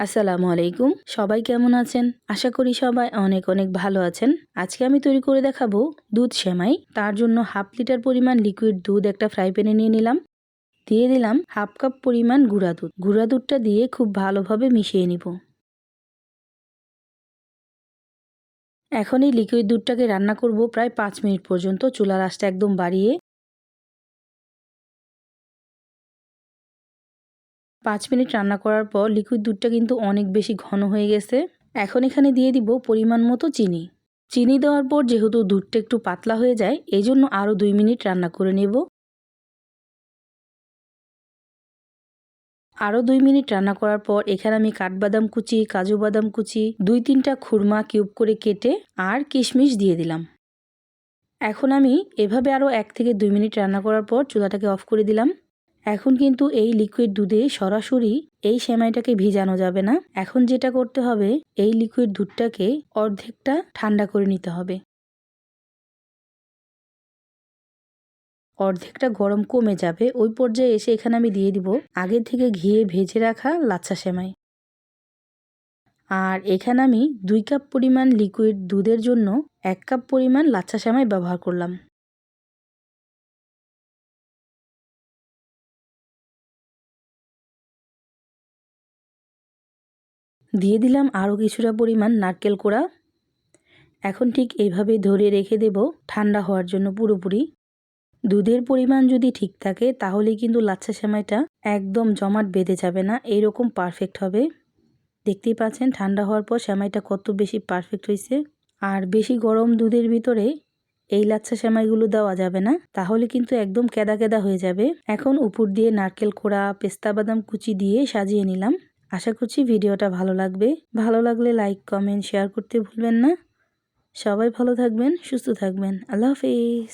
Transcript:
আসসালামু আলাইকুম। সবাই কেমন আছেন? আশা করি সবাই অনেক অনেক ভালো আছেন। আজকে আমি তৈরি করে দেখাবো দুধ সেমাই। তার জন্য 1/2 লিটার পরিমাণ লিকুইড দুধ একটা ফ্রাই প্যানে নিয়ে নিলাম। দিয়ে দিলাম 1/2 কাপ পরিমাণ গুঁড়া দুধ। গুঁড়া দুধটা দিয়ে খুব ভালোভাবে মিশিয়ে নিব। এখন এই লিকুইড দুধটাকে রান্না করব প্রায় 5 মিনিট পর্যন্ত, চুলার আঁচটা একদম বাড়িয়ে। 5 মিনিট রান্না করার পর লিকুইড দুধটা কিন্তু অনেক বেশি ঘন হয়ে গেছে। এখন এখানে দিয়ে দিব পরিমাণ মতো চিনি। চিনি দেওয়ার পর যেহেতু দুধটা একটু পাতলা হয়ে যায়, এই জন্য আরও 2 মিনিট রান্না করে নেব। আরও 2 মিনিট রান্না করার পর এখানে আমি কাঠবাদাম কুচি, কাজু বাদাম কুচি, 2-3টা খুরমা কিউব করে কেটে আর কিশমিশ দিয়ে দিলাম। এখন আমি এভাবে আরও 1 থেকে 2 মিনিট রান্না করার পর চুলাটাকে অফ করে দিলাম। এখন কিন্তু এই লিকুইড দুধে সরাসরি এই সেমাইটাকে ভিজানো যাবে না। এখন যেটা করতে হবে, এই লিকুইড দুধটাকে অর্ধেকটা ঠান্ডা করে নিতে হবে। অর্ধেকটা গরম কমে যাবে, ওই পর্যায়ে এসে এখানে আমি দিয়ে দিব আগে থেকে ঘিয়ে ভেজে রাখা লাচ্ছা সেমাই। আর এখানে আমি 2 কাপ পরিমাণ লিকুইড দুধের জন্য 1 কাপ পরিমাণ লাচ্ছা সেমাই ব্যবহার করলাম। দিয়ে দিলাম আরও কিছুটা পরিমাণ নারকেল কোড়া। এখন ঠিক এইভাবে ধরে রেখে দেব ঠান্ডা হওয়ার জন্য পুরোপুরি। দুধের পরিমাণ যদি ঠিক থাকে তাহলে কিন্তু লাচ্ছা সেমাইটা একদম জমাট বেঁধে যাবে না, এইরকম পারফেক্ট হবে। দেখতেই পাচ্ছেন ঠান্ডা হওয়ার পর সেমাইটা কত বেশি পারফেক্ট হয়েছে। আর বেশি গরম দুধের ভিতরে এই লাচ্ছা সেমাইগুলো দেওয়া যাবে না, তাহলে কিন্তু একদম কেদা কেদা হয়ে যাবে। এখন উপর দিয়ে নারকেল কোড়া, পেস্তা বাদাম কুচি দিয়ে সাজিয়ে নিলাম। আশা করছি ভিডিওটা ভালো লাগবে। ভালো লাগলে লাইক, কমেন্ট, শেয়ার করতে ভুলবেন না। সবাই ভালো থাকবেন, সুস্থ থাকবেন। আল্লাহ হাফেজ।